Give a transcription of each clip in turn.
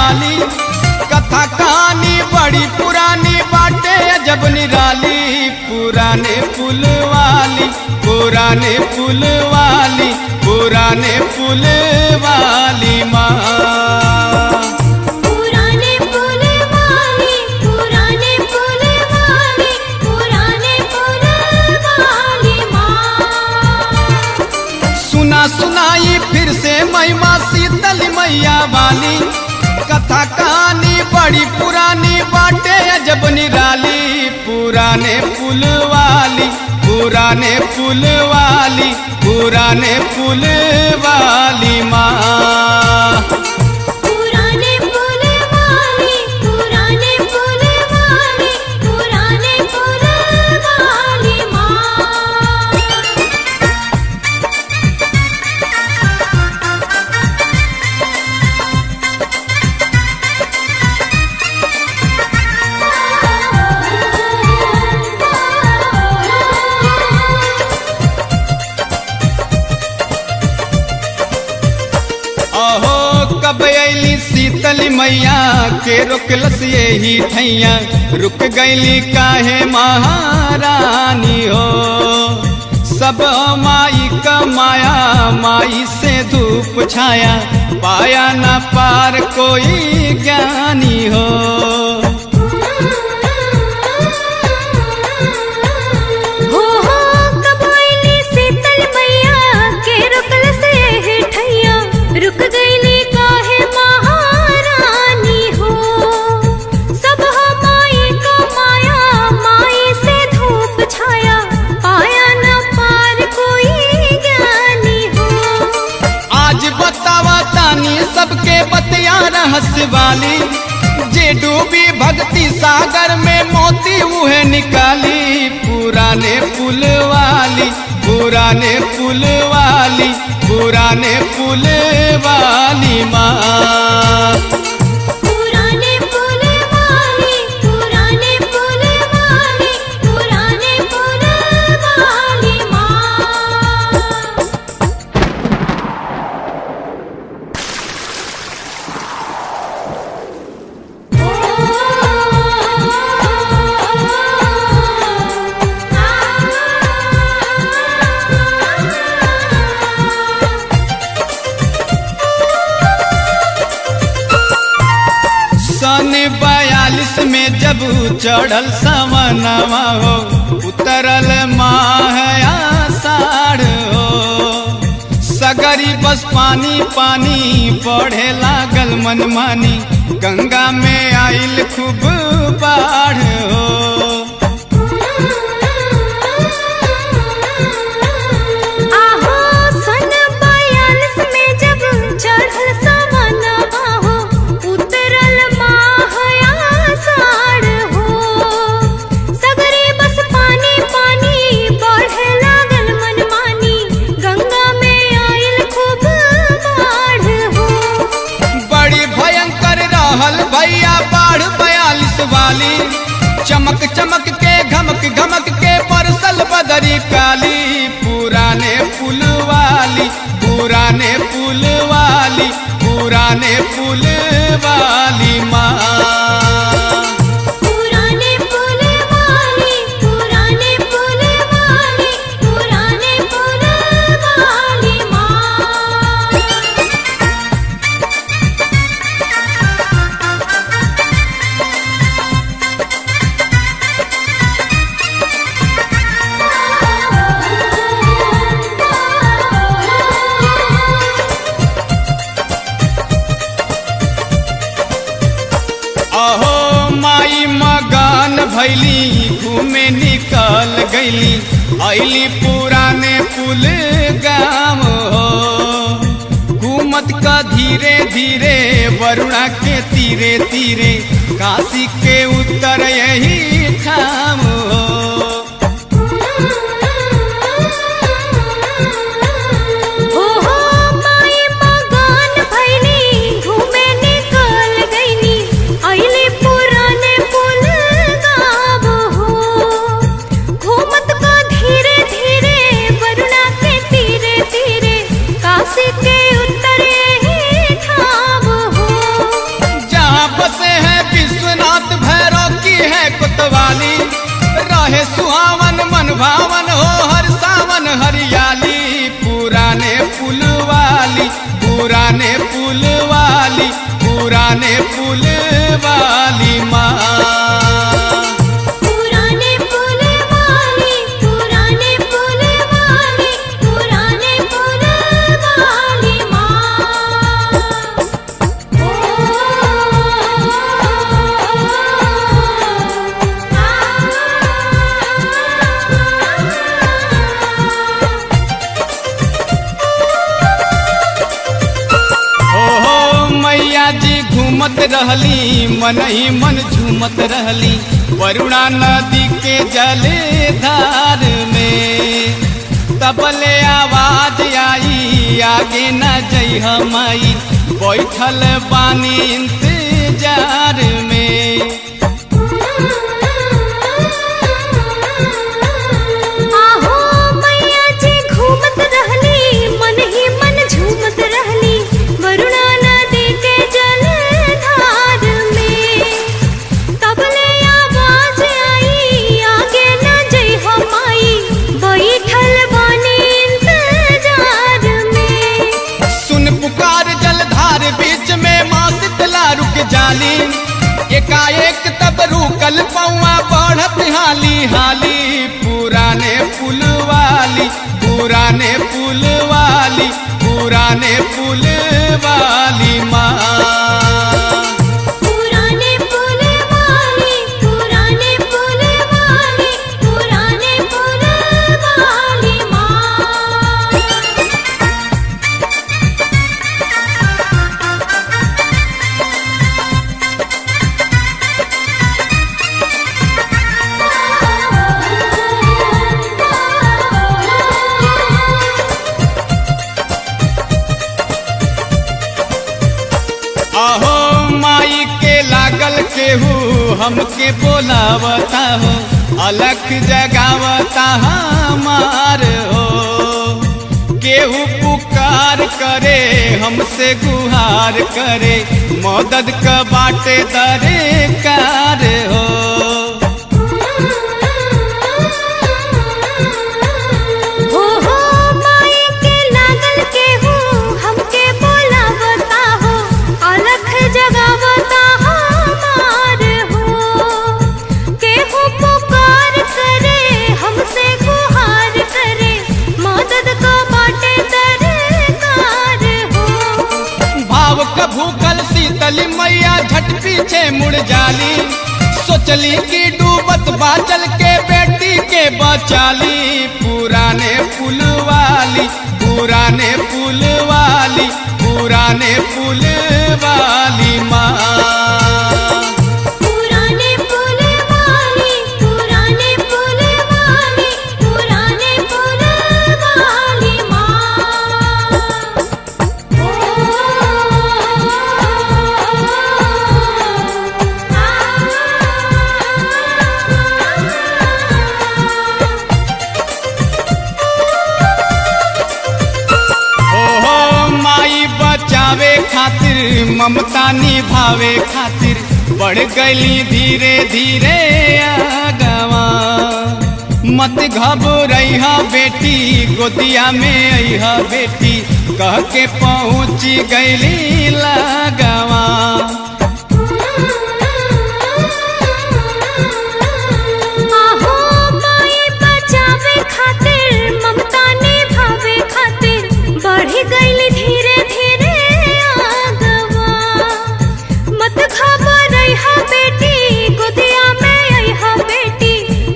वाली। कथा कहानी बड़ी पुरानी बाटे जब निराली। पुराने पुल वाली, पुराने पुल वाली, पुराने पुल वाली माँ। पुराने पुल वाली, पुराने पुल वाली, पुराने पुल वाली माँ। सुना सुनाई फिर से महिमा शीतल मैया वाली। कथा कहानी बड़ी पुरानी बाटे जब निराली। पुराने पुल वाली, पुराने पुल वाली, पुराने पुल वाली माँ। पुराने पुल वाली, पुराने पुल वाली, पुराने पुल वाली माँ। अहो कब अली शीतल मैया के रोकलस यही ठैया। रुक गईली काहे महारानी हो। सब माई का माया, माई से धूप छाया। पाया न पार कोई ज्ञानी हो। रुक गईली काहे महारानी हो। सब माई का माया, माई से धूप छाया। पाया न पार कोई ज्ञानी हो। आज बतावा तानी सबके बतिया रहस्य वाली। जे डूबी भक्ति सागर में मोती उहे निकाली। पुराने पुल वाली, पुराने पुल वाली, पुराने पुल वाली माँ। पुराने पुल वाली, पुराने पुल वाली, पुराने पुल वाली माँ। सन 42 में जब चढ़ल सवनवा हो। उतरल माह आषाढ़ हो। सगरी बस पानी पानी पढ़े लागल मनमानी। गंगा में आइल खूब बाढ़ हो। भैया बाढ़ 42 वाली। चमक चमक के घमक घमक के परसल बदरी काली। पुराने पुल वाली, पुराने पुल वाली, पुराने पुल वाली माँ। पुराने पुल वाली, पुराने पुल वाली, पुराने पुल वाली माँ। अहो माई मगन भैली घूमे निकल गईली। अली पुराने पुल गाँव हो। घूमत का धीरे धीरे वरुणा के तीरे तीरे। काशी के उत्तर यही ठाम हो। पुल वाली माँ। पुराने पुल वाली, पुराने पुल वाली, पुराने पुल वाली माँ। ओ ओहो मैया जी घूमत रहली, मन ही मन झूमत रहली, वरुणा नदी के जलधार में। तबले आवाज आई आगे न जइह माई, बैठल बानी इंतजार में। आहो मैया जी घूमत रहली, मन ही मन झूमत रहली, वरुणा नदी के जलधार में। तबले आवाज आई आगे न जइह माई, बैठल बानी इंतजार में। सुन पुकार जलधार बीच में माँ शीतला रुक जाली, एकाएक तब रुकल पौआ बढ़त हाली हाली। पुराने पुल वाली, पुराने पुल वाली, पुराने पुल वाली माँ। पुराने पुल वाली, पुराने पुल वाली, पुराने पुल वाली माँ। आहो माई के लागल केहू हमके बोलावता हो, अलख जगावता हमार हो। केहू पुकार करे हमसे गुहार करे, मदद क बाटे दरकार हो। हो माई के लागल केहू हमके बोलावता हो, अलख जगावता हमार हो। केहू पुकार करे हमसे गुहार करे, मदद को बाटे दरकार हो। भाव क भूखल शीतली मैया झट पीछे मुड़ जाली, सोचली कि डूबत बाचल के बेटी के बचाली। पुराने पुल वाली, पुराने पुल वाली, पुराने पुल वाली माँ। पुराने पुल वाली, पुराने पुल वाली, पुराने पुल वाली माँ। ओ ओहो माई बचावे खातिर, ममता निभावे खातिर, बढ़ गईली धीरे धीरे आगवा। मत घबरइहा बेटी, गोदिया में अइहा बेटी, कह के पहुँच गईली लागवा। आहो माई बचावे खातिर, ममता निभावे खातिर, बढ़ी गईली धीरे धीरे आगवा। मत घबरइहा बेटी, गोदिया में अइहा बेटी,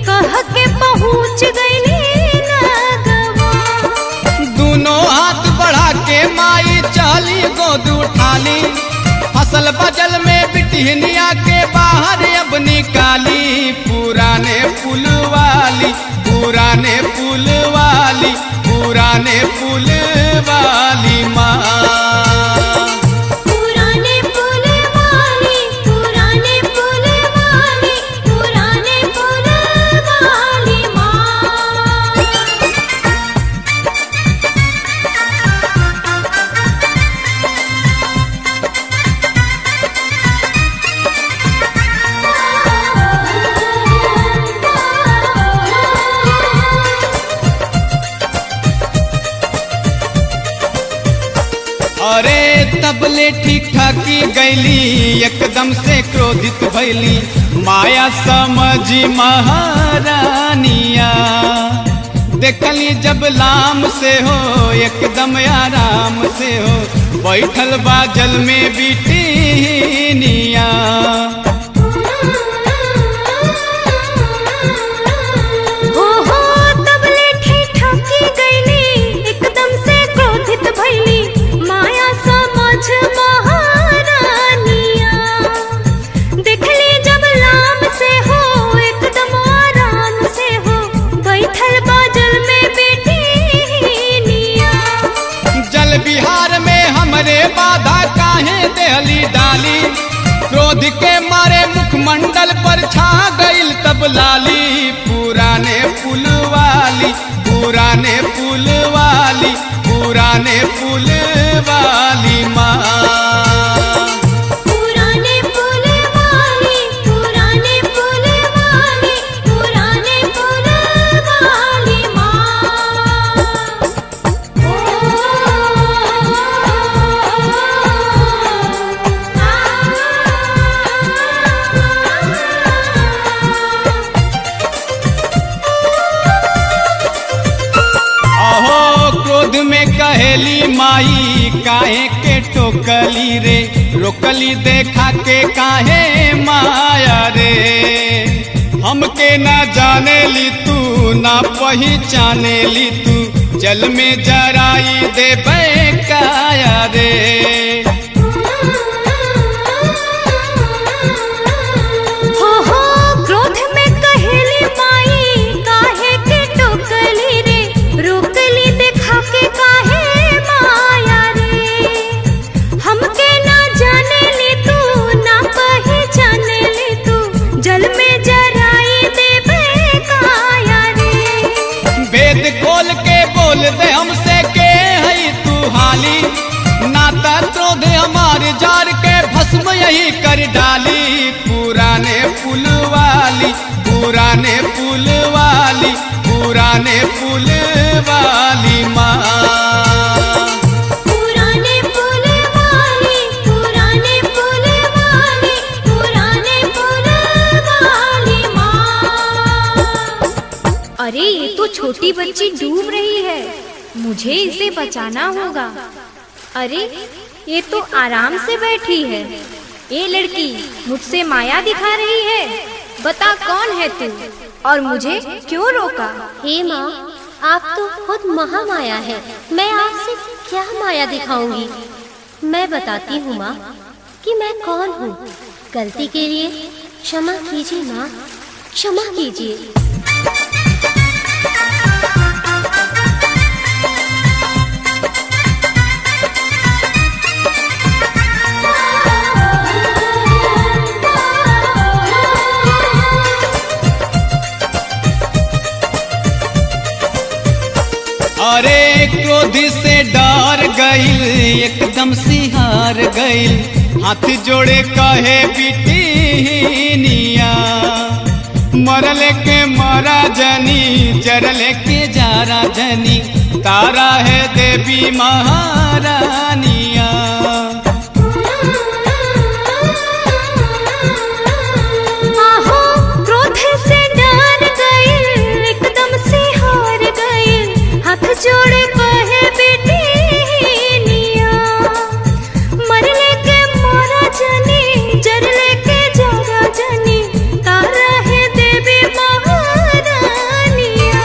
कह के पहुँच गईली लागवा। दोनों हाथ बढ़ा के माई चाली गोद उठाली, फसल बजल में बिटिहनिया के बाहर अब निकाली। पुराने पुल वाली, पुराने पुल वाली, पुराने पुल वाली माँ। पुराने पुल वाली, पुराने पुल वाली, पुराने पुल वाली माँ। अरे तबले ठीक ठाकी गैली एकदम से क्रोधित भैली माया समझी महारानिया। देखली जब लाम से हो एकदम आराम से हो बैठल बा जल में बिटिनिया। डाली क्रोध के मारे मुखमंडल पर छा गईल तब लाली। पुराने पुल वाली पुराने पुल वाली पुराने पुल वाली माँ। कहेली माई काहे के टोकली रे रोकली देखा के काहे माया रे। हमके ना जाने ली तू ना पहचाने ली तू जल में जराई दे काया रे। बोल दे हमसे के है तू हाली नाता क्रोध हमारे जार के भस्म यही कर डाली। पुराने पुल वाली पुराने पुल वाली पुराने पुल वाली माँ। अरे ये तो छोटी बच्ची डूब रही है, मुझे इसे बचाना होगा। अरे ये तो आराम से बैठी है। ये लड़की मुझसे माया दिखा रही है, बता कौन है तू और मुझे क्यों रोका? हे माँ, आप तो खुद महामाया है, मैं आपसे क्या माया दिखाऊंगी। मैं बताती हूँ माँ कि मैं कौन हूँ। गलती के लिए क्षमा कीजिए माँ, क्षमा कीजिए। अरे क्रोध से डर गईल एकदम सिहार गईल हाथ जोड़े कहे बिटिनिया। मरल के मरा जनी जरल के जारा जनी तारा है देवी महारानिया। जोड़े कहे बिटिनिया मरले के मोरा जनी जरले के जारा जनी तारा है देवी महारानिया।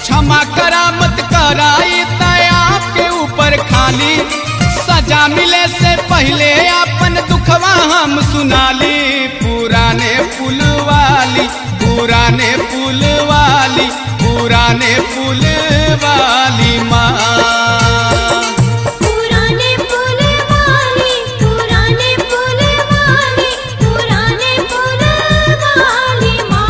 क्षमा करा मत कराई दया के ऊपर खाली सजा मिले से पहले अपन दुखवा हम सुनाली। पुराने पुल वाली पुराने पुल वाली पुराने पुल वाली माँ। पुराने पुल वाली पुराने पुल वाली पुराने पुल वाली माँ।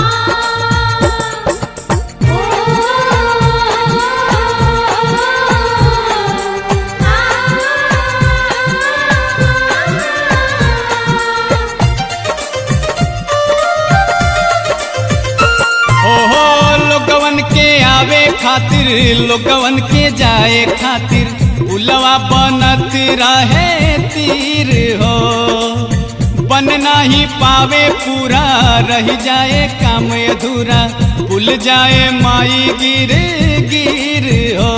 लोगवन के आवे खातिर लोगवन के जाए खातिर पुलवा बनत रहे तीर हो। बन नहीं पावे पूरा, रह जाए काम अधूरा, भूल जाए माई गिर गिर हो।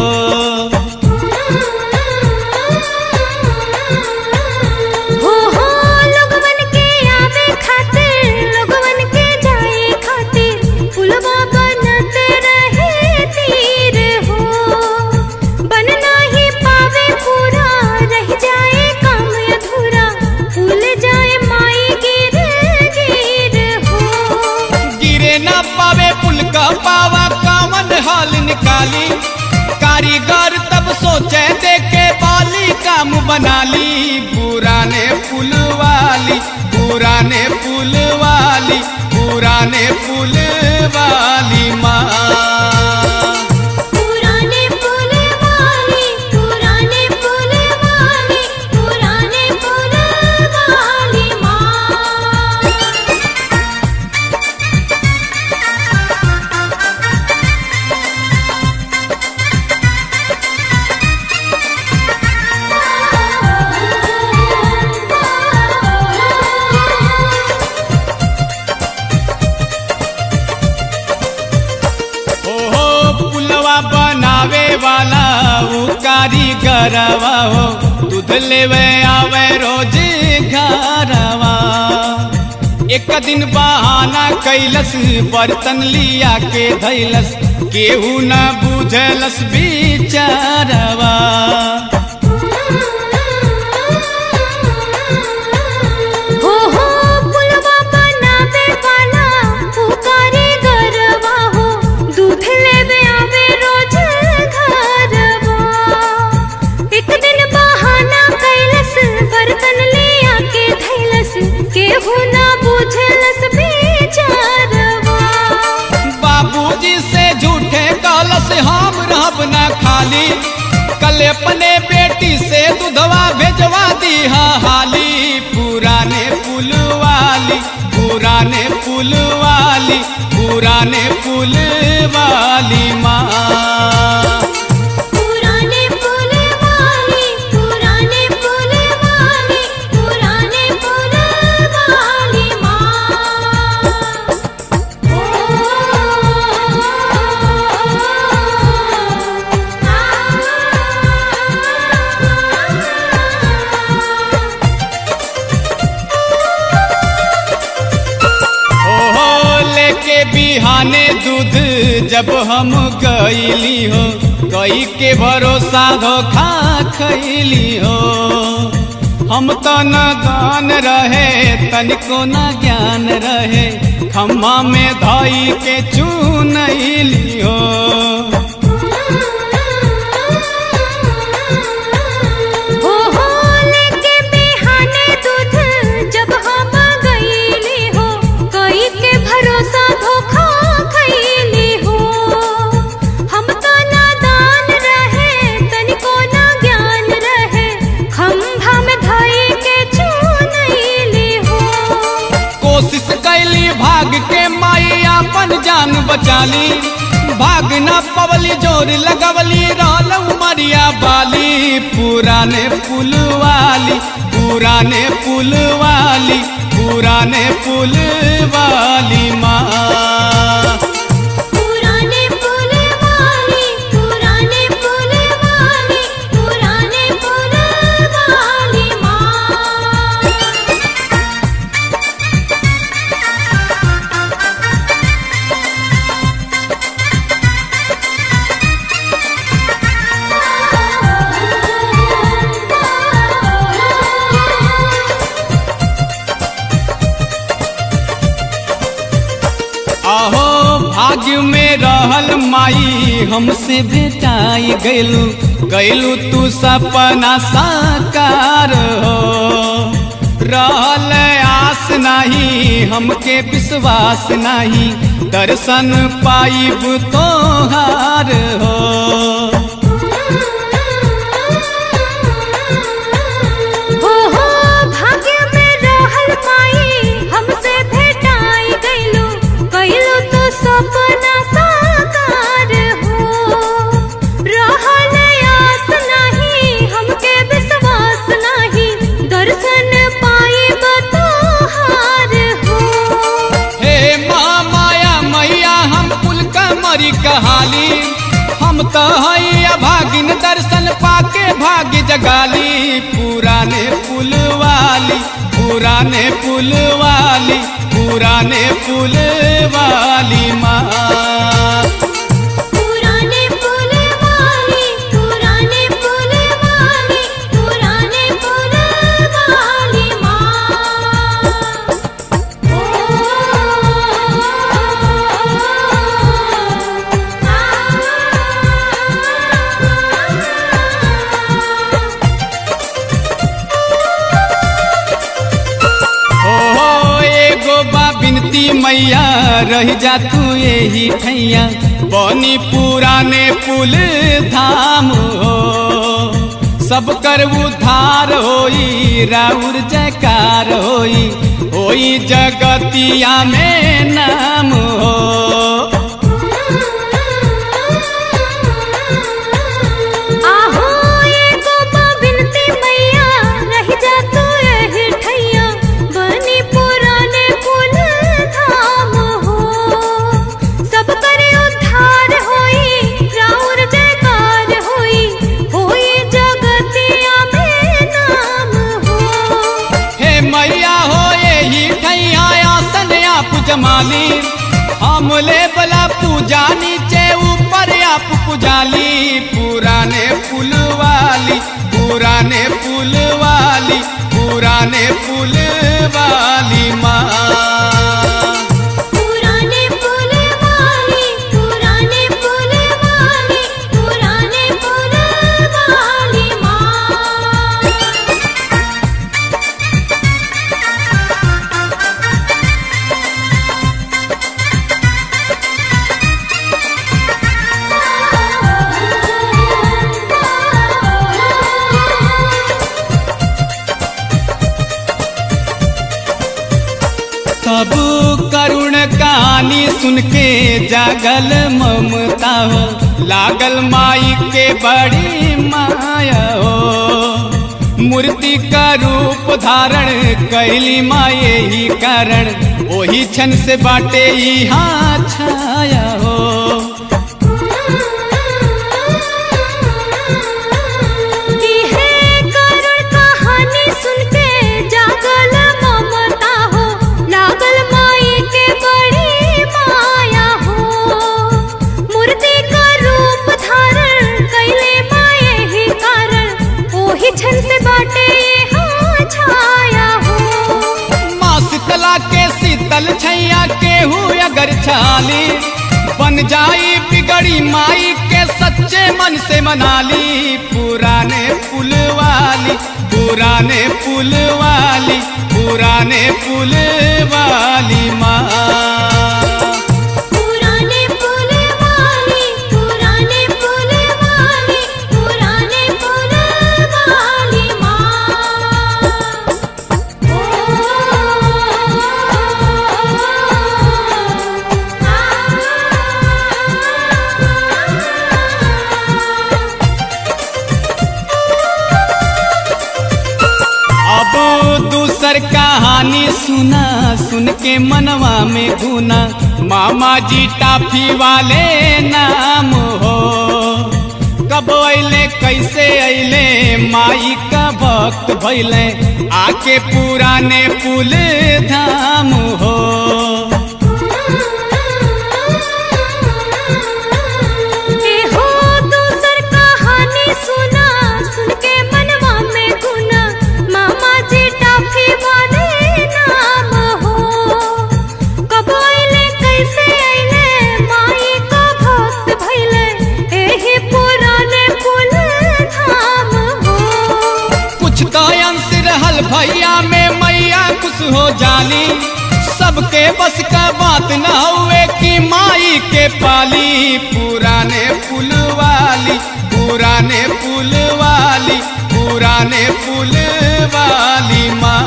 लोगवन के आवे खातिर, लोगवन के जाए खातिर, पुलवा बनत रहे तीर हो। बन नहीं पावे पूरा, रह जाए काम अधूरा, भूल जाए माई गिर गिर हो। गिरे ना पावे पुल का पावा, कामन हाल निकाली, कारीगर तब सोचे देखे बाली काम बना ली। पुराने पुल वाली, पुराने पुल वाली, पुराने पुल वाली माँ। पुराने पुल वाली, पुराने पुल वाली, पुराने पुल वाली माँ। बनावे वाला वो कारीगरवा हो, दूध लेवे आवे रोज घरवा। एक दिन बहाना कैलस, बर्तन लिया के धैलस, केहू न बुझलस बिचारवा। पुलवा बनावे वाला वो कारीगरवा हो, दूध लेवे आवे रोज घरवा। एक दिन बहाना कैलस, बर्तन लिया के धैलस, केहू ना बुझलस बेचारवा। बाबूजी से झूठे कहलस हम रहब न खाली, कल अपने बेटी से दूधवा भेजवा दीहा हाली। पुराने पुल वाली, पुराने पुल वाली, पुराने पुल वाली माँ। पुराने पुल वाली, पुराने पुल वाली, पुराने पुल वाली माँ। लेके बिहाने दूध जब हम गईली हो, कई के भरोसा धोखा खैली हो। हम तो न दान रहे, तनिको न ज्ञान रहे, खम्मा में धाई के चुनैली हो। लेके बिहाने दूध जब हम गईली हो, कई के भरोसा धोखा खैली हो। हम तो नादान रहे, तनिको ना ज्ञान रहे, खम्भा में धाई के चुनैली हो। कोशिश कैली भाग के माई अपन जान बचाली, भाग न पवली जोर लगवली रहल उमरिया बाली। पुराने पुल वाली, पुराने पुल वाली, पुराने पुल वाली माँ। पुराने पुल वाली, पुराने पुल वाली, पुराने पुल वाली माँ। आहो भाग्य में रहल माई, हमसे भेटाई गैलू, गैलू तू सपना साकार हो। रहल आस नहीं, हमके विश्वास नहीं, दर्शन पाइब तोहार हो। भाग्य में रहल माई, हमसे भेटाई गइलू, कइलू तो सपना साकार हो। रहल आस नहीं, जगाली पुराने पुल वाली, पुराने पुल वाली, पुराने पुल वाली माँ। पुराने पुल वाली, पुराने पुल वाली, पुराने पुल वाली माँ। एगो बा बिनती मैया रह जा तू यही ठैया, बनी पुराने पुल धाम हो। सब कर उद्धार होई, राउर जयकार होई, होई जगतिया में नाम हो। जमाली हमले बला पूजा नीचे ऊपर आप पुजाली, पुराने पुल वाली, पुराने पुल वाली, पुराने पुल वाली माँ। पुराने पुल वाली, पुराने पुल वाली, पुराने पुल वाली माँ। सब करुण कहानी सुन के जागल ममता हो, लागल माई के बड़ी माया हो। मूर्ति का रूप धारण कैली माये ही कारण, वही क्षण से बाटे यहाँ छाया हो। के शीतल छैया केहू अगर छाली, बन जाई बिगड़ी माई के सच्चे मन से मनाली। पुराने पुल वाली, पुराने पुल वाली, पुराने पुल वाली माँ। दूसर कहानी सुना सुन के मनवा में घुना, मामा जी टाफी वाले नाम हो। कब अइले कैसे अइले माई का भक्त भइले, आके पुराने पुल धाम हो। भैया में मैया खुश हो जाली, सबके बस का बात न हुए कि माई के पाली। पुराने पुल वाली, पुराने पुल वाली, पुराने पुल वाली माँ।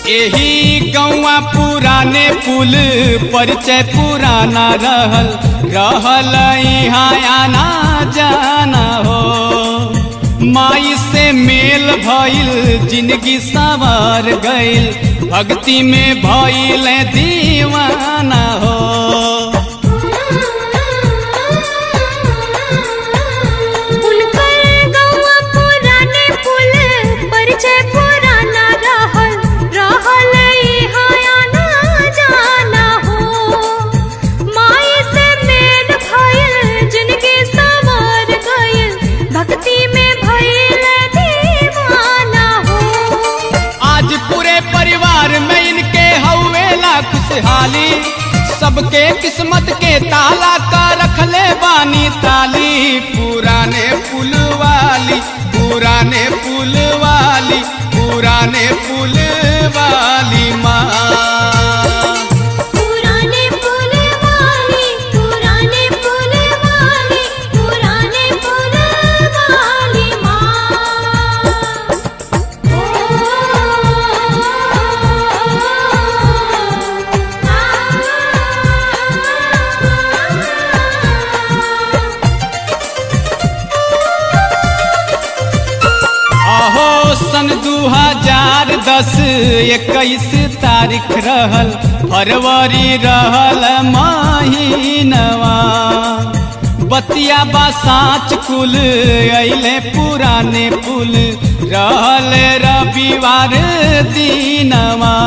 यही गौवा पुराने पुल परिचय पुराना रहल यहाँ आना जाना हो। माई से मेल भइल जिंदगी सवार गइल, भक्ति में भइल दीवाना हो। खुशहाली सबके किस्मत के ताला का रखले बानी ताली। पुराने पुल वाली, पुराने पुल वाली, पुराने पुल वाली माँ। सन 2010 21 तारीख रहल, फरवरी रहल महीनवा। बतिया बा साँच कुल अइले पुराने पुल, रहल रविवार दिनवा।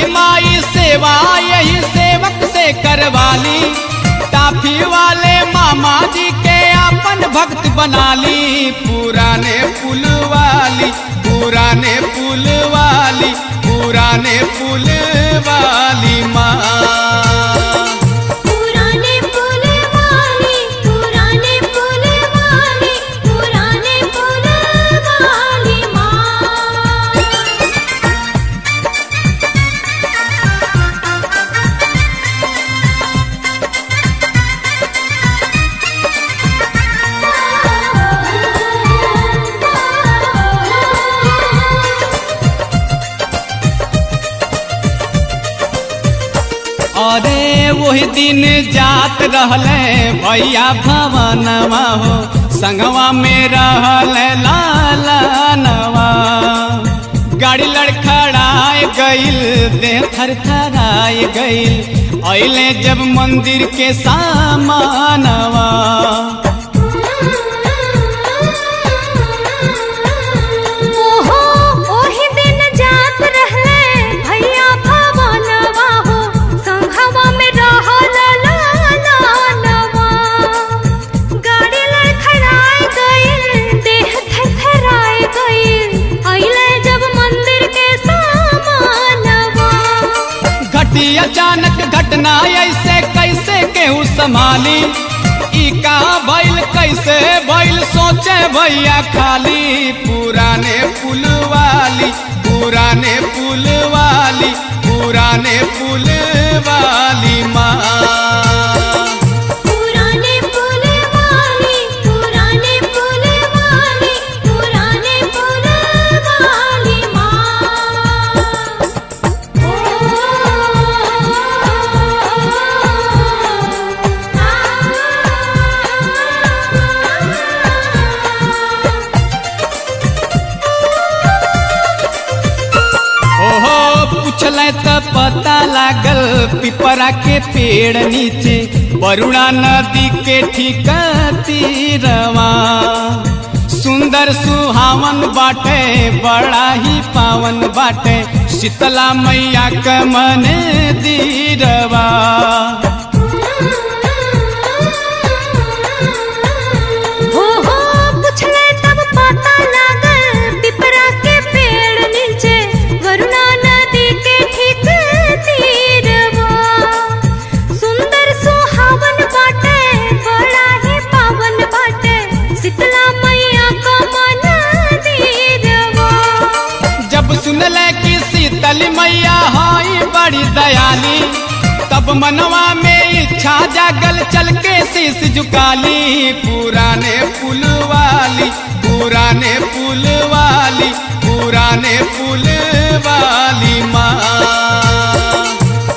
माई सेवा यही सेवक से करवाली, टाफी वाले मामा जी के अपन भक्त बनाली। पुराने पुल वाली, पुराने पुल वाली, पुराने पुल वाली माँ। अरे वही दिन जात रहले भैया भवनवा हो, संगवा में रहले लालनवा। गाड़ी लड़खड़ाए गइल, देह थरथराए गइल, अइले जब मंदिर के सामानवा। अचानक घटना ऐसे कैसे केहू संभाली, ई का भइल कैसे भइल सोचे भैया खाली। पुराने पुल वाली, पुराने पुल वाली, पुराने पुल वाली माँ। त पता लागल पिपरा के पेड़ नीचे, वरुणा नदी के ठीक तीरवा। सुंदर सुहावन बाटे, बड़ा ही पावन बाटे, शीतला मैया के मन दीरवा। सुंदर सुहावन लाली, तब मनवा में इच्छा जागल चल के शीश झुकाली। पुराने पुल वाली, पुराने पुल वाली, पुराने पुल वाली माँ।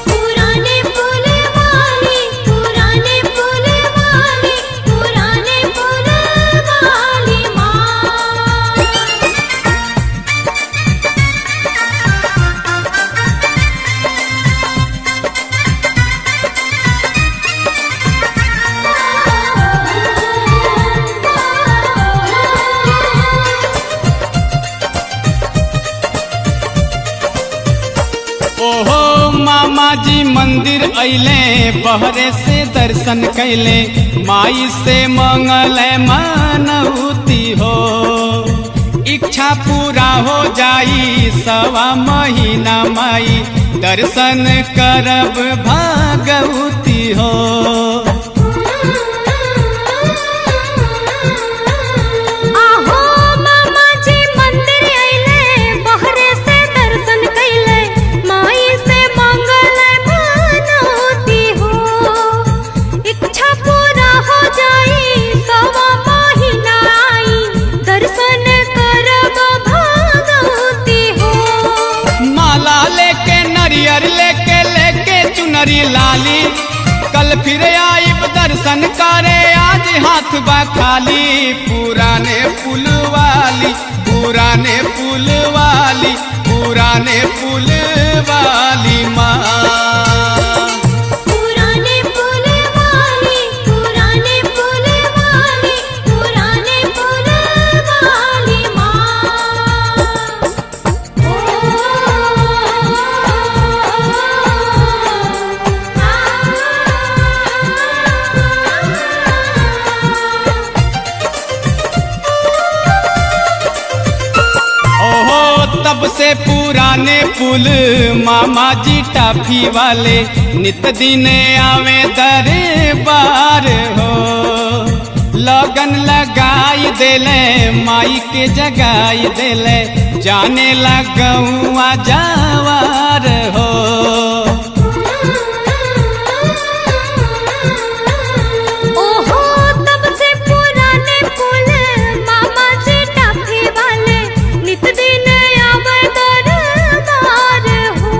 पुराने पुल वाली, पुराने पुल वाली, पुराने पुल वाली माँ। ओहो मामा जी मंदिर अइले, बहरे से दर्शन कैले, माई से मंगल मनौती हो। इच्छा पूरा हो जाई 1.25 महीना माई, दर्शन करब भागवती हो। आहो मामा जी मंदिर अइले, बहरे से दर्शन कैले, माई से मंगल मनौती हो। इच्छा पूरा हो जाई 1.25 महीना आई, दर्शन करब भागवती हो। माला लेके नरियर लेके लेके चुनरी लाली, कल फिर आइब दर्शन करे, आज हाथ बा खाली। पुराने पुल वाली, पुराने पुल वाली, पुराने पुल वाली माँ। पुराने पुल वाली, पुराने पुल वाली, पुराने पुल वाली माँ। ओहो तब से पुराने पुल मामा जी टाफी वाले, नित दिन आवे दरबार हो। लगन लगाई देले, माई के जगाई देले, जाने लगौआ जवार हो। ओहो तब से पुराने पुल मामा जी टाफी वाले, नित दिन आवे दरबार हो।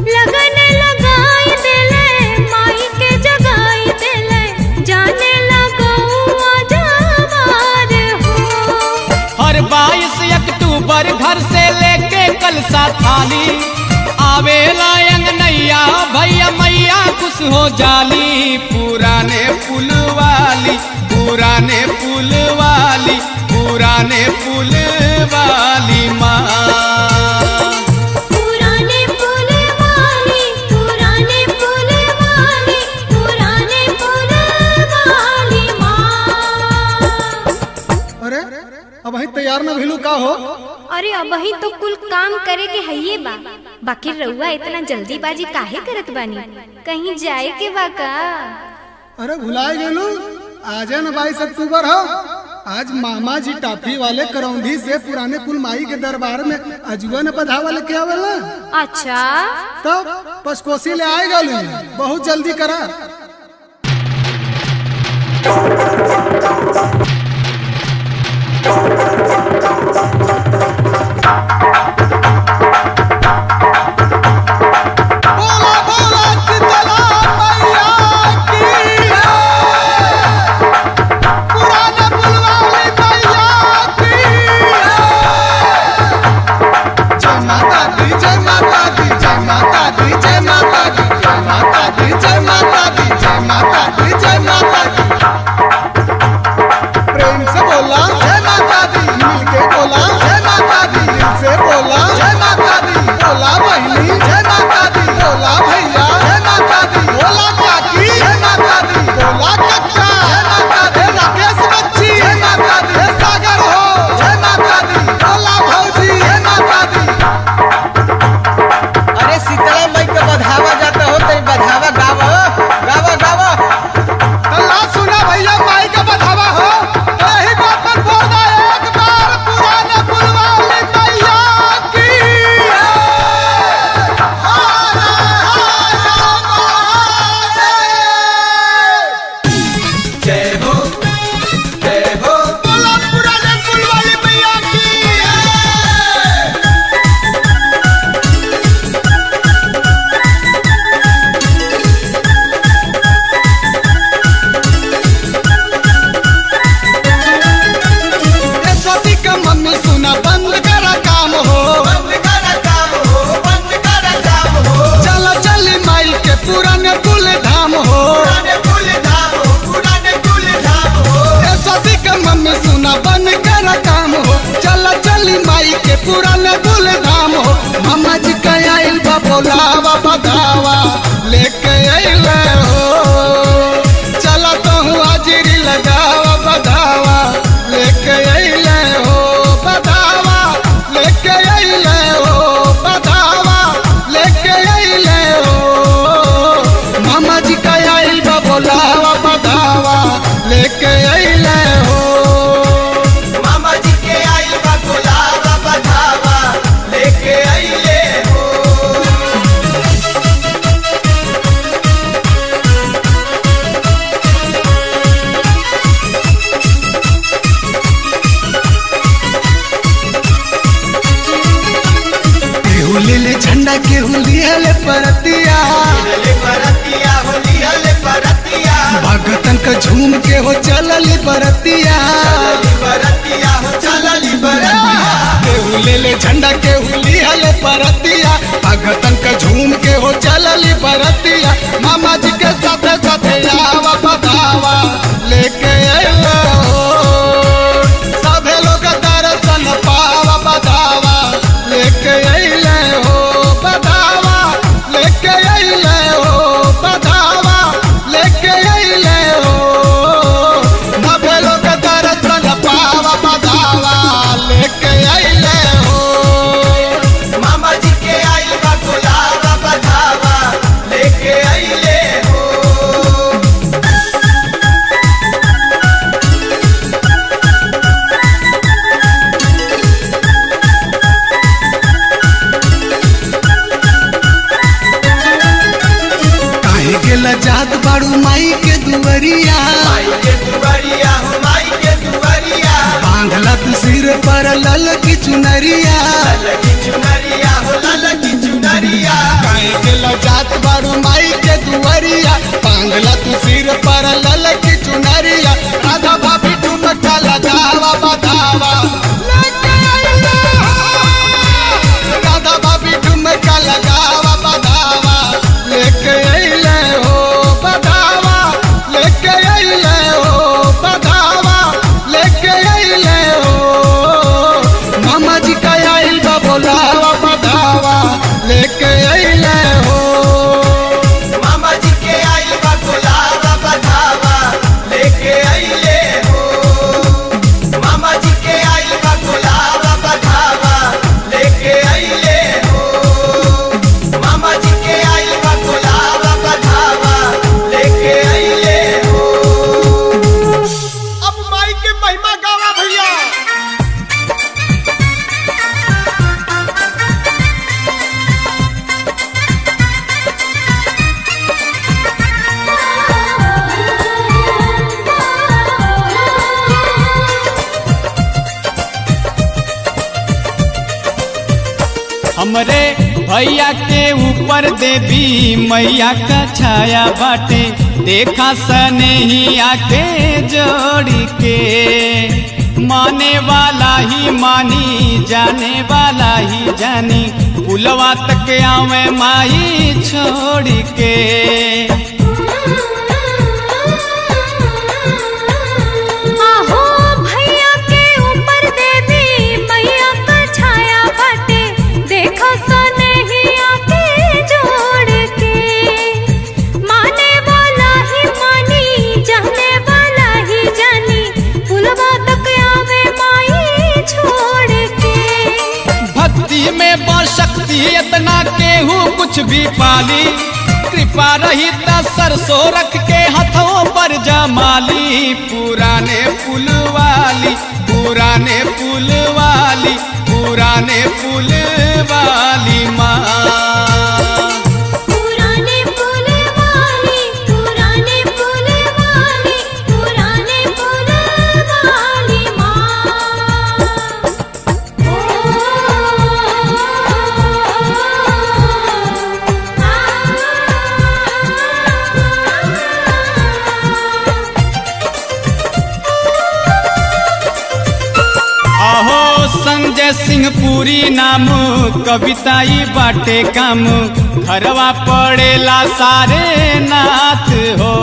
लगन लगाई देले, माई के जगाई देले, जाने लगौआ जवार हो। हर 22 अक्टूबर घर से लेके कलसा थाली, आवेला अंगनैया भैया मैया खुश हो जाली। पुराने पुल वाली, पुराने पुल वाली, पुराने पुल वाली माँ। पुराने पुल वाली, पुराने पुल वाली, पुराने पुल वाली माँ। अरे अब वही तैयार न भेलू का हो? अरे अबही तो कुल काम करे के हइये बा, बाकी रउआ इतना जल्दीबाजी काहे करत बानी? कहीं जाए के बा का? अरे भुलाए गेलू, आज न 22 अक्टूबर हो। आज मामा जी टाफी वाले करौंधी से पुराने पुल माई के दरबार में अजुआ न पधावा लेके आवेला। अच्छा तब पचकोसी ले आए गेलू, बहुत जल्दी करा। बरतिया, भगतन का झूम के हो चलली बरतिया, केहू ले ले झंडा केहू लिहल बरतिया, भगतन का झूम के हो चलली बरतिया। मामा जी के साथे साथे आवा बधावा लेके अइलो, सभे लोग दर्शन पावा बधावा लेके अइले हो, बधावा लेके अइले हो, बधावा लेके अइले हो, सभे लोग दर्शन पावा बधावा लेके अइले हो। मामा जी के आइल बा गुलाबा बधावा लेके अइले हो। काहे के लजात बाड़ू माई के दुवरिया, माई के दुवरिया हो माई के दुवरिया, बांधला तू सिर पर लल की चुनरिया, ललकी चुनरिया हो ललकी चुनरिया, काहे के लजात बाड़ू माई के दुवरिया, बांधला तू सिर पर लल की चुनरिया। राधा भाभी ठुमका लगावा बधावा लेके अइले हो, राधा भाभी ठुमका लगावा बधावा लेके अइले हो, बधावा लेके अइले हो, बधावा लेके अइले हो। मामा जी का आइल बा बोलावा बधावा लेके अइले हो। मामा जी के आइल बा गुलाबा बधावा लेके अइले हो। मामा जी के आइल बा गुलाबा बधावा लेके अइले हो। मामा जी के आइल बा गुलाबा बधावा लेके अइले हो। अब माई के महिमा गावा भैया। हमरे भैया के ऊपर देवी मैया का छाया बाटे, देखा सनेहिया के जोड़ी के, माने वाला ही मानी जाने वाला ही जानी, पुलवा तक आवे माई छोड़ के। आहो भैया के ऊपर देवी मैया का छाया बाटे, देखो सनेहिया के जोड़ के, माने वाला ही मानी जाने वाला ही जानी, पुलवा तक आवे माई छोड़ के। भक्ति में शक्ति इतना केहू कुछ भी पाली, कृपा रही त सरसों रख के हथों पर जमाली। पुराने पुल वाली, पुराने पुल वाली, पुराने पुल वाली माँ। पुराने पुल वाली, पुराने पुल वाली, पुराने पुल वाली माँ। आहो संजय सिंह पुरी नाम कविताई बाटे काम, घरवा पड़ेला सारे नाथ हो,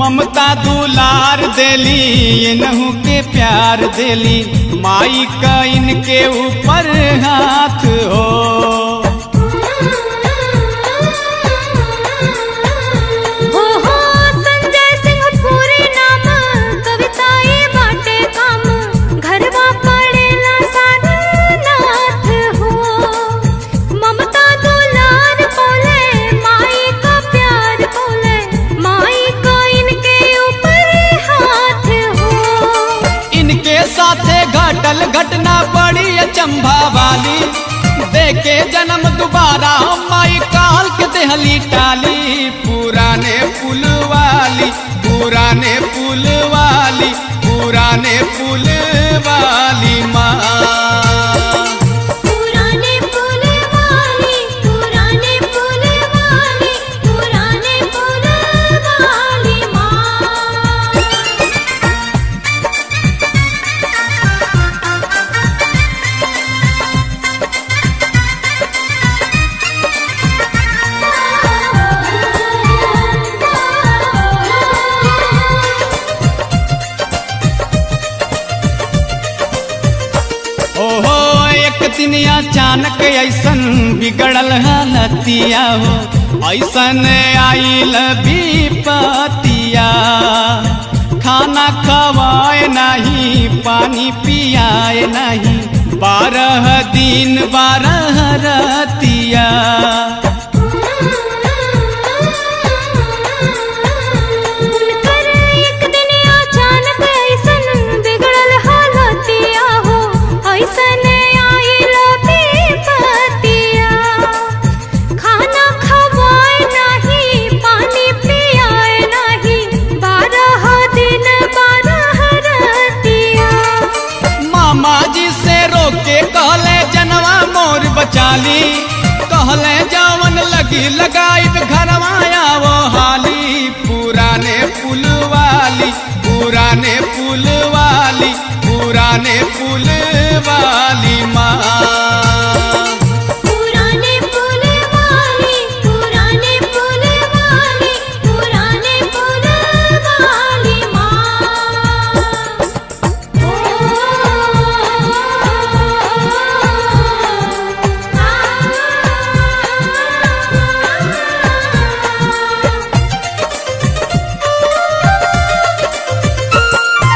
ममता दुलार देली इनहू के प्यार देली, माई का इनके ऊपर हाथ हो। हो संजय सिंह पूरी नाम कविताई बाटे काम, घरवा पड़ेला सारा नाथ हो, ममता दुलार बोले माई का प्यार बोले, माई का इनके ऊपर हाथ हो। इनके साथे घटल घटना बड़ी अचंभा वाली, देके जन्म दोबारा माई काल के देहली टाली। पुराने पुल वाली, पुराने पुल वाली, पुराने पुल वाली माँ। पुराने पुल वाली, पुराने पुल अचानक ऐसन बिगड़ल हालतिया हो, ऐसन आइल विपतिया। खाना खवाए नहीं, पानी पियाए नहीं, 12 दिन 12 रतिया। उनकर एक दिन अचानक ऐसन बिगड़ल हालतिया हो, ऐसन आइल विपतिया। खाना खवाए नहीं, पानी पियाए नहीं, 12 दिन 12 रतिया। मामा जी से रोके कहले जनवा मोर बचाली, कहले जवन लगी लगाई घरवा आवो हाली। पुराने पुल वाली, पुराने पुल वाली, पुराने पुल वाली माँ। पुराने पुल वाली, पुराने पुल वाली, पुराने पुल वाली माँ।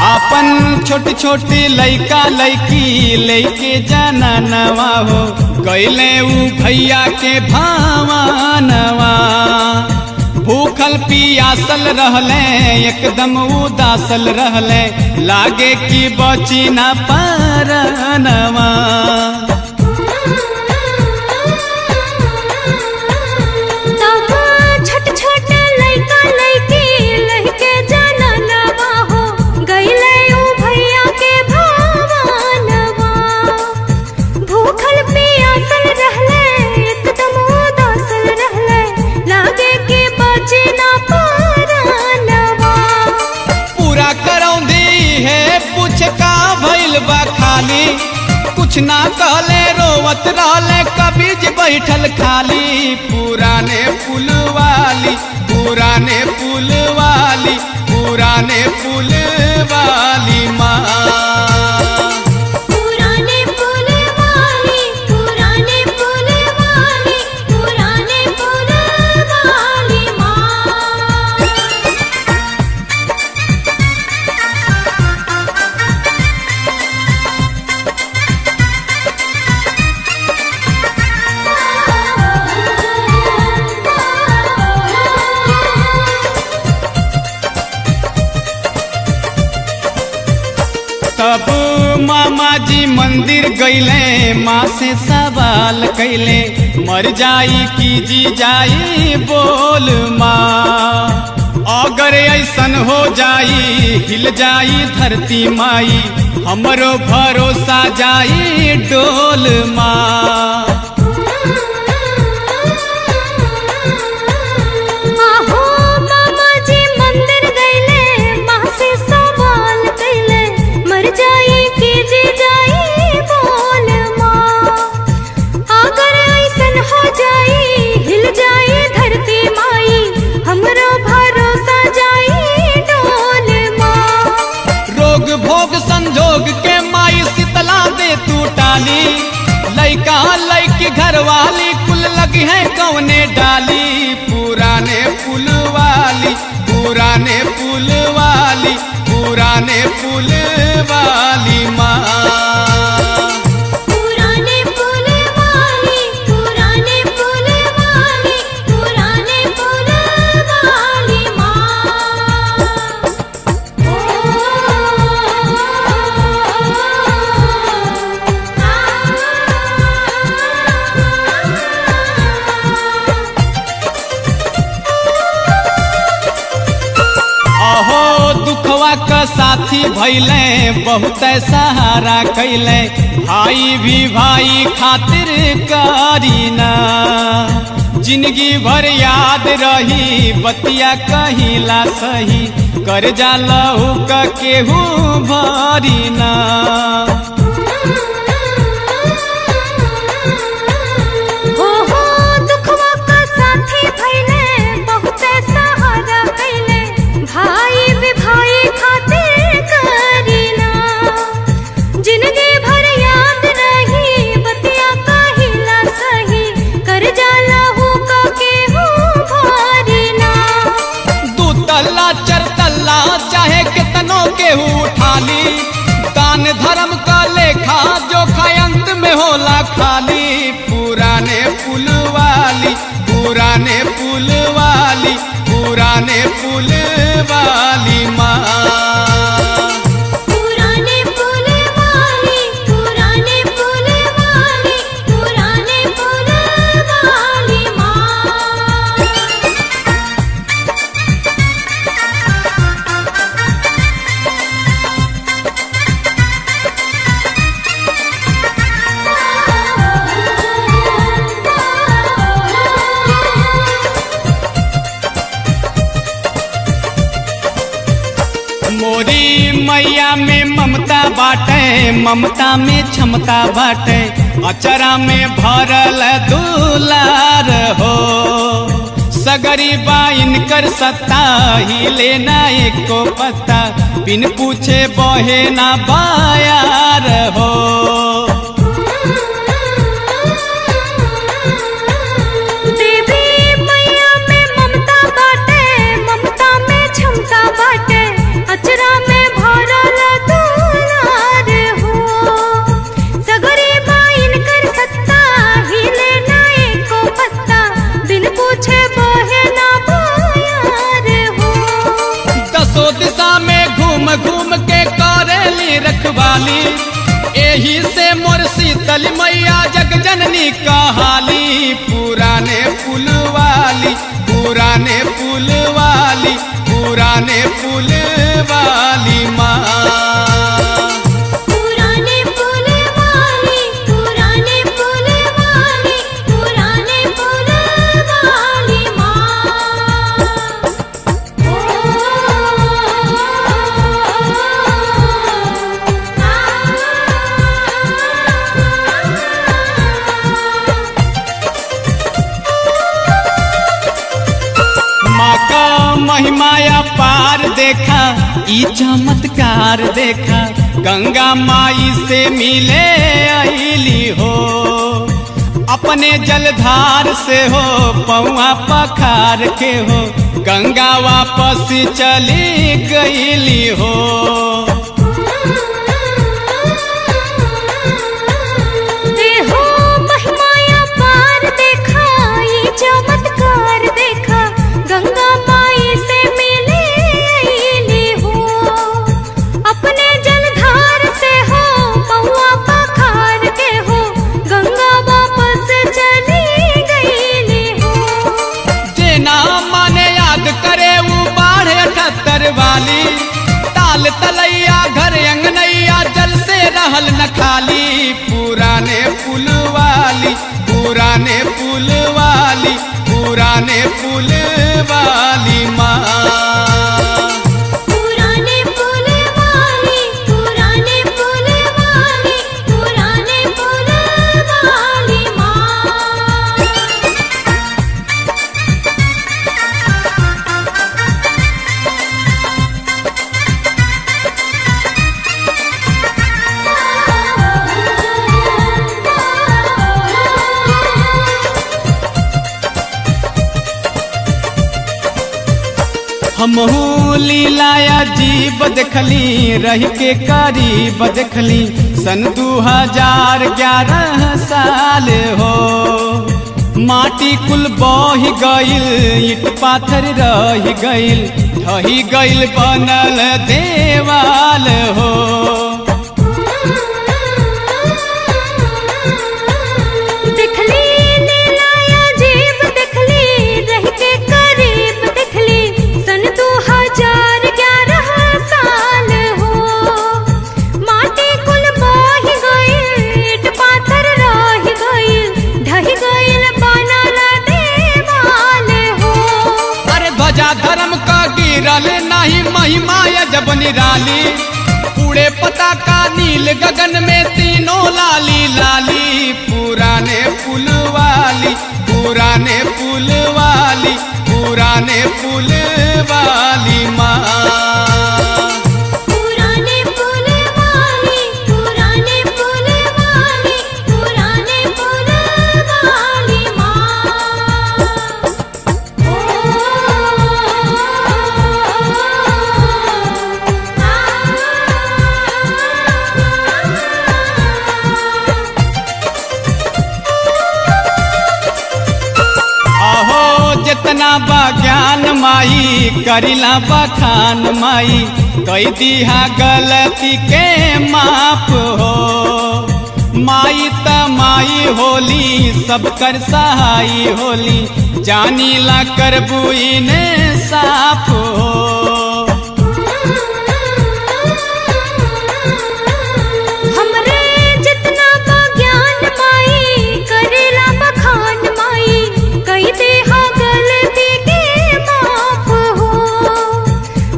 अपन छोटी छोटी लइका लइकी लेके जाना नवा हो, गईले ऊ भैया के भावानवा। भूखल पियासल रहले, एकदम उदासल रहले, लागे कि बची ना परनवा। तब छोट छोट लइका लइकी लइके जाना नवा हो, गईले ऊ भैया के भावानवा। भूखल पियासल रहले, एकदम उदासल रहले, लागे कि बचे ना परनवा। पूरा करौंदी है पूछ का भइल बा खाली, कुछ ना कहले रोवत रहले कबीज बैठल खाली। पुराने पुल वाली, पुराने पुल वाली, पुराने पुल वाली माँ। पुराने पुल वाली, पुराने पुल वाली, पुराने पुल वाली माँ। तब मामा जी मंदिर गईले, माँ से सवाल कैले, मर जाई कि जी जाई बोल माँ। अगर ऐसन हो जाई हिल जाई धरती माई, हमरो भरोसा जाई डोल माँ। आहो मामा जी मंदिर गईले, माँ से सवाल कैले, मर जाई कि जी जाई बोल माँ। अगर ऐसन हो जाई हिल जाई धरती माई, हमरो भरोसा जाई डोल माँ। रोग भोग संजोग के माई शीतला दे तू टाली, लइका लइकी घरवाली कुल लगी है कौने डाली। पुराने पुल वाली, पुराने पुल वाली, पुराने पुल वाली माँ। पुराने पुल वाली, पुराने पुल वाली, पुराने पुल वाली माँ। अहो दुखवा का साथी भैले, बहुत सहारा कैले, भाई भी भाई खातिर करीना। जिंदगी भर याद रही बतिया कहिला सही, कर जा लहू का केहू भरीना। हो दुखवा का साथी भइले, बहुत सहारा कैले, भाई भी भाई खातिर करीना। जिंदगी भर याद रही बतिया कहिला पुराने पुल वाली, पुराने पुल वाली माँ। पुराने पुल वाली, पुराने पुल वाली, पुराने पुल वाली माँ। मोरी मैया में ममता बाटे, ममता में क्षमता बाटे, अचरा में भरल दुलार हो। सगरी बाइन कर सत्ता ही लेना एको पत्ता, बिन पूछे बहे ना बायार हो। देवी मैया में ममता बाटे, ममता में क्षमता बाटे, अचरा में भरल दुलार हो। सगरी बाइन कर सत्ता ही लेना एको पत्ता, बिन पूछे बहे ना बायार हो। दसों दिशा में घूम घूम के करेली रखवाली, एही से मोर शीतल मैया जग जननी कहाली। पुराने पुल वाली, पुराने पुल वाली, पुराने पुल वाली माँ। पुराने पुल वाली, पुराने पुल वाली, पुराने पुल वाली माँ। माँ का महिमाया पार देखा, ई चमत्कार देखा, गंगा माई से मिले आईली हो। अपने जलधार से हो पौआ पखार के हो, गंगा वापस चली गईली हो। देहो महिमाया पार देखा, ये चमत्कार देखा, गंगा माई से मिले आईली हो। अपने जलधार से हो पौआ पखार के हो, गंगा वापस चली गईली हो। जेना माने याद करे वो बाढ़ 78 वाली, ताल तलैया घर अंगनैया जल से रहल न खाली। पुराने पुल वाली, पुराने पुल वाली, पुराने पुल वाली माँ। पुराने पुल वाली, पुराने पुल वाली, पुराने पुल वाली माँ। हमहू लीलाया जीव देखली, रह के करीब देखली, सन 2011 साल हो। माटी कुल बह गईल, ईट पाथर रह गईल, ढही गईल बनल देवाल हो। देखली नीलाया जीव देखली, रह के करीब देखली, सन 2011 साल हो। माटी कुल बह गईल, ईट पाथर रह गईल, ढह गईल बनल देवाल हो। अरे ध्वजा धर्म का गिरल नहीं, महिमा जब निराली, उड़े पताका नील गगन में तीनों लाली लाली। पुराने पुल वाली, पुराने पुल वाली, पुराने पुल वाली माँ। पुराने पुल वाली, पुराने पुल वाली, पुराने पुल वाली माँ। अहो जितना बा ज्ञान माई करिला बखान माई कई दिहा गलती के माफ हो। माई त माई होली सब कर सहाई होली जानी ला करबू ने साफ हो। हमरे जितना बा ज्ञान माई करेला बखान माई कई देहा गलती के माफ हो।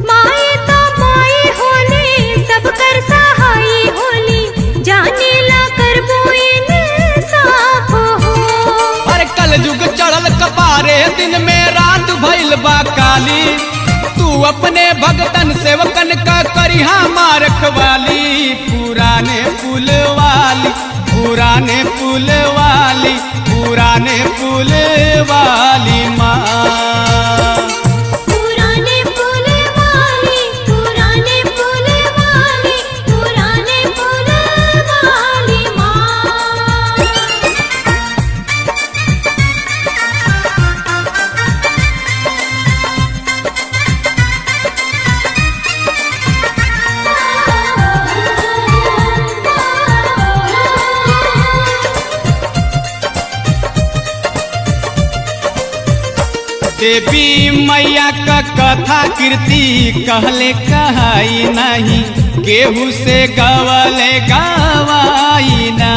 माई तो माई होली सब कर सहाई होली जाने ला करबो इंसाफ हो। हर कल युग चढ़ल कपारे दिन में रात भइल बा काली तू अपने भगतन सेवकन का करिहा मार रखवाली। पुराने पुल वाली पुराने पुल वाली पुराने पुल वाली माँ। पुराने पुल वाली पुराने पुल वाली पुराने पुल वाली माँ। देवी मैया का कथा कीर्ति कहले कहाई नहीं केहू से गवले गवाई ना।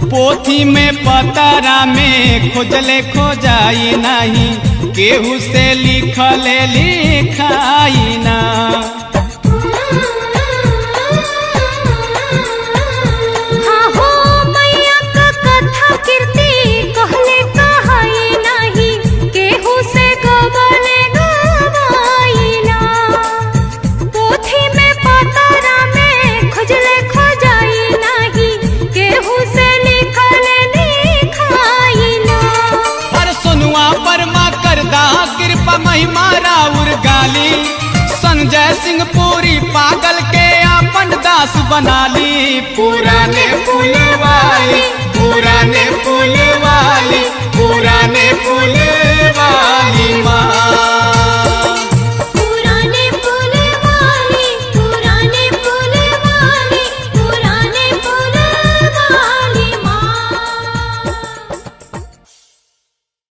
पोथी में पतरा में खोजले खोजाई नहीं केहू से लिखले लिखाई ना। हाँ हो मैया का कथा कीर्ति कहले कहाई नहीं केहू से गवले गवाई ना। पोथी में पतरा में खोजले खोजाई नहीं केहू से लिखले लिखाई ना। पर सोनुआ परमा करदा कृपा महिमा राउर गाली संजय सिंह पूरी पागल के अपन दास बनाली। पुराने पुल वाली पुराने पुल वाली पुराने पुल